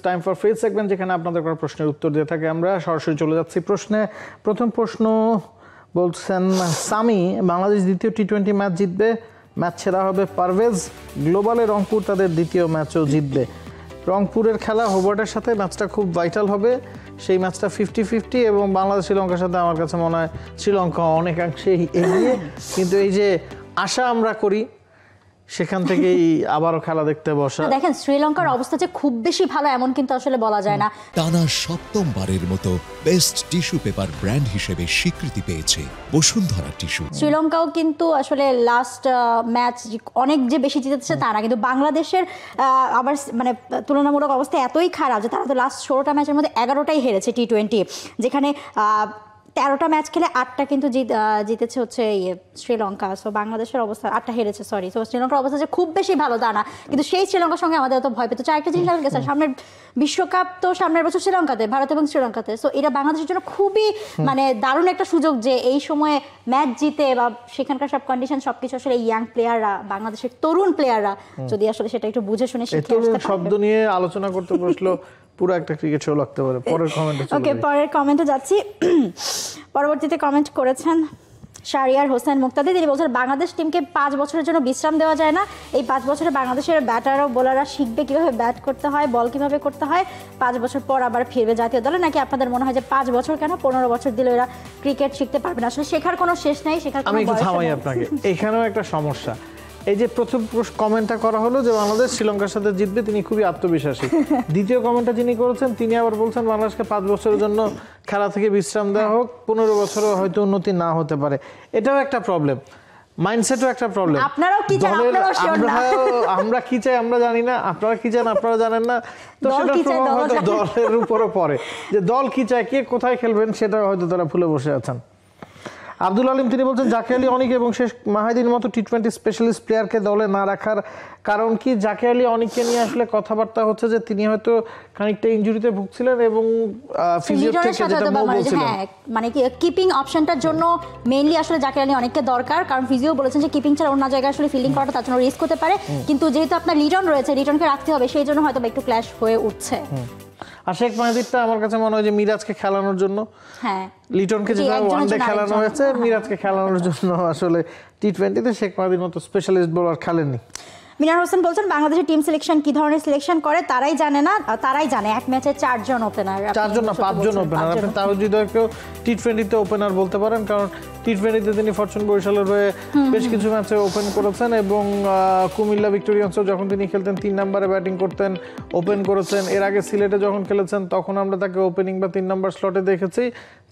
Time for face segment, যেখানে আপনাদের করা প্রশ্নের উত্তর দিয়ে থাকে। আমরা সরাসরি চলে যাচ্ছি প্রশ্নে। প্রথম প্রশ্ন বলছেন সামি, বাংলাদেশ দ্বিতীয় টি-20 ম্যাচ জিতবে, ম্যাচ সেরা হবে পারভেজ। গ্লোবালে রংপুর তাদের দ্বিতীয় ম্যাচও জিতবে। রংপুরের খেলা হোবার্টের সাথে, ম্যাচটা খুব ভাইটাল হবে। সেই ম্যাচটা 50-50 এবং বাংলাদেশ শ্রীলঙ্কার সাথে আমার কাছে মনে হয় শ্রীলঙ্কা অনেকাংশে এগিয়ে। কিন্তু এই যে আশা আমরা করি, সেখান থেকেই আবারও খেলা দেখতে বসা। দেখেন শ্রীলঙ্কার অবস্থা যে খুব বেশি ভালো এমন কিন্তু আসলে বলা যায় না। টানা সপ্তমবারের মতো বেস্ট টিস্যু পেপার ব্র্যান্ড হিসেবে স্বীকৃতি পেয়েছে বসুন্ধরা টিস্যু। শ্রীলঙ্কাও কিন্তু আসলে লাস্ট ম্যাচ অনেক যে বেশি জিতেছে তা না, কিন্তু বাংলাদেশের আবার মানে তুলনামূলক অবস্থা এতই খারাপ যে তারা তো লাস্ট 16টা ম্যাচের মধ্যে 11টাই হেরেছে টি-20, যেখানে 13টা ম্যাচ খেলে 8টা কিন্তু জিতেছে হচ্ছে শ্রীলঙ্কা। সো বাংলাদেশের অবস্থা 8টা হেরেছে, সরি। সো শ্রীলঙ্কার অবস্থা যে খুব বেশি ভালো তা না, কিন্তু সেই শ্রীলঙ্কার সঙ্গে আমাদের তো ভয় পেত। আরেকটা জিনিস হয়ে গেছে, সামনের বিশ্বকাপ তো সামনের বছর শ্রীলঙ্কাতে, ভারত এবং শ্রীলঙ্কাতে। সো এটা বাংলাদেশের জন্য খুবই মানে দারুণ একটা সুযোগ যে এই সময়ে ম্যাচ জিতে বা সেখানকার সব কন্ডিশন সবকিছু আসলে ইয়াং প্লেয়াররা, বাংলাদেশের তরুণ প্লেয়াররা যদি আসলে সেটা একটু বুঝে শুনে শিখে আসতে পারে। শব্দ নিয়ে আলোচনা করতে বসলো পুরো একটা ক্রিকেট শো লাগতে পারে। পরের কমেন্টে চলে ওকে, পরের কমেন্টে যাচ্ছি। পরবর্তীতে কমেন্ট করেছেন শাহরিয়ার হোসেন মুক্তাদি। তিনি বলছেন বাংলাদেশ টিমকে 5 বছরের জন্য বিশ্রাম দেওয়া যায় না। এই 5 বছরে বাংলাদেশের ব্যাটার ও বোলাররা শিখবে কিভাবে ব্যাট করতে হয়, বল কিভাবে করতে হয়। 5 বছর পর আবার ফিরবে জাতীয় দলে, নাকি আপনাদের মনে হয় যে 5 বছর কেন 15 বছর দিলে এরা ক্রিকেট শিখতে পারবে না? আসলে শেখার কোনো শেষ নেই, শেখার কোনো বয়স নেই। আমি একটু থামাই আপনাকে, এখানেও একটা সমস্যা। এই যে প্রথম কমেন্টটা করা হলো যে বাংলাদেশ শ্রীলঙ্কার সাথে জিতবে, তিনি খুবই আত্মবিশ্বাসী। দ্বিতীয় কমেন্টটা যিনি করেছেন তিনি আবার বলছেন বাংলাদেশকে 5 বছরের জন্য খেলা থেকে বিশ্রাম দেওয়া হোক, 15 বছরও হয়তো উন্নতি না হতে পারে। এটাও একটা প্রবলেম, মাইন্ডসেটও একটা প্রবলেম। আপনারাও কি চান আপনারাও শিওর না। আমরা কি চাই আমরা জানি না, আপনারা কি চান আপনারা জানেন না। তো সেটা হয়তো দলের উপরও পড়ে যে দল কি চায়, কে কোথায় খেলবেন সেটা হয়তো তারা ভুলে বসে আছেন। আব্দুল আলিম তিনি বলছেন জাকির আলী অনিক এবং শেখ মাহিদির মতো টি-20 স্পেশালিস্ট প্লেয়ারকে দলে না রাখার কারণ কি? জাকির আলী অনিককে নিয়ে আসলে কথাবার্তা হচ্ছে যে তিনি হয়তো খানিকটা ইনজুরিতে ভুগছিলেন এবং ফিজিও থেকে যেটা বলছিলেন, মানে কিপিং অপশনটার জন্য মেইনলি আসলে জাকির আলী অনিককে দরকার, কারণ ফিজিও বলেছেন যে কিপিং ছাড়া অন্য জায়গায় আসলে ফিল্ডিং করাটা তার জন্য রিস্ক হতে পারে। কিন্তু যেহেতু আপনার লিটন রয়েছে, লিটনকে রাখতে হবে, সেই জন্য হয়তো একটু ক্ল্যাশ হয়ে উঠছে। আর শেখ মাহিদিরটা আমার কাছে মনে হয় যে মিরাজকে খেলানোর জন্য, হ্যাঁ লিটনকে যেটা ওয়ানডে খেলানো হয়েছে, মিরাজকে খেলানোর জন্য আসলে টি-20তে শেখ মাহিদির মতো স্পেশালিস্ট বোলার খেলেননি। মিনার হোসেন বলছেন বাংলাদেশের টিম সিলেকশন কি ধরনের সিলেকশন করে তারাই জানে না, তারাই জানে। এক ম্যাচে 4 জন ওপেনার, 4 জন না 5 জন ওপেনার। আপনি তাওহিদ হৃদয়কেও টি-20তে ওপেনার বলতে পারেন, কারণ টি-20তে তিনি ফরচুন বরিশালের হয়ে বেশ কিছু ম্যাচে ওপেন করেছেন এবং কুমিল্লা ভিক্টোরিয়ান্সও যখন তিনি খেলতেন 3 নম্বরে ব্যাটিং করতেন, ওপেন করেছেন। এর আগে সিলেটে যখন খেলেছেন তখন আমরা তাকে ওপেনিং বা 3 নম্বর স্লটে দেখেছি।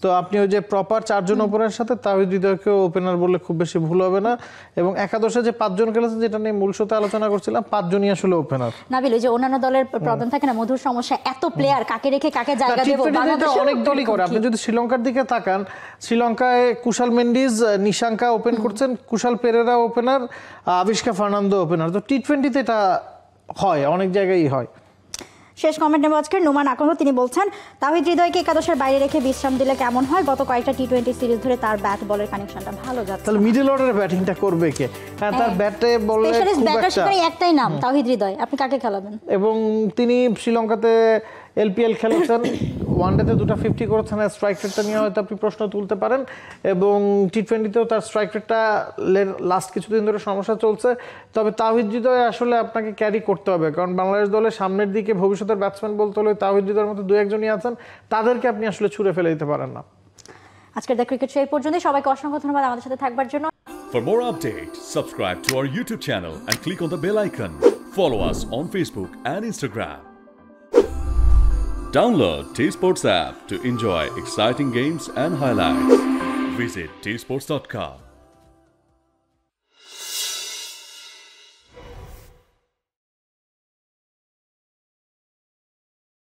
তো আপনি ওই যে প্রপার 4 জন ওপেনারের সাথে তাওহিদ হৃদয়কেও ওপেনার বললে খুব বেশি ভুল হবে না। এবং একাদশে যে 5 জন খেলেছেন, যেটা নিয়ে মূল শোতে আলোচনা করছিলাম, 5 জনই আসলে ওপেনার। নাবিল, ওই যে অন্যান্য দলের প্রবলেম থাকে না, মধুর সমস্যা, এত প্লেয়ার কাকে রেখে কাকে জায়গা দেব, বাংলাদেশে অনেক দলই করে। আপনি যদি শ্রীলঙ্কার দিকে তাকান, শ্রীলঙ্কায় কুশাল মেন্ডিজ, নিশাঙ্কা ওপেন করছেন, Kushal Perera opener, Avishka Fernando opener. তো টি-20তে এটা হয়, অনেক জায়গায় হয়। শেষ কমেন্ট নেব আজকে নোমান আকন্দ। তিনি বলছেন তাওহিদ হৃদয়কে একাদশের বাইরে রেখে বিশ্রাম দিলে কেমন হয়? গত কয়েকটা টি-20 সিরিজ ধরে তার ব্যাট বলের কানেকশনটা ভালো যাচ্ছে। তাহলে মিডল অর্ডারে ব্যাটিংটা করবে কে? হ্যাঁ, তার ব্যাটে বলে স্পেশালিস্ট ব্যাটার সেখানে একটাই নাম, তাওহিদ হৃদয়। আপনি কাকে খেলাবেন? এবং তিনি শ্রীলঙ্কাতে এলপিএল খেলেছেন, ওয়ানডেতে 2টা 50 করেছেন। স্ট্রাইক রেটটা নিয়ে হয়তো আপনি প্রশ্ন তুলতে পারেন এবং টি-20তেও তার স্ট্রাইক রেটটা লাস্ট কিছুদিন ধরে সমস্যা চলছে। তবে তাওহিদ হৃদয় আসলে আপনাকে ক্যারি করতে হবে, কারণ বাংলাদেশ দলের সামনের দিকে ভবিষ্যতের ব্যাটসম্যান বলতে হলে তাওহিদ হৃদয়ের মতো 2-1 জনই আছেন, তাদেরকে আপনি আসলে ছুঁড়ে ফেলে দিতে পারেন না। আজকের দ্য ক্রিকেট শো এই পর্যন্তই। সবাইকে অসংখ্য ধন্যবাদ আমাদের সাথে থাকবার জন্য। For more updates, subscribe to our YouTube channel and click on the bell icon. Follow us on Facebook and Instagram. Download T-Sports app to enjoy exciting games and highlights. Visit tsports.com.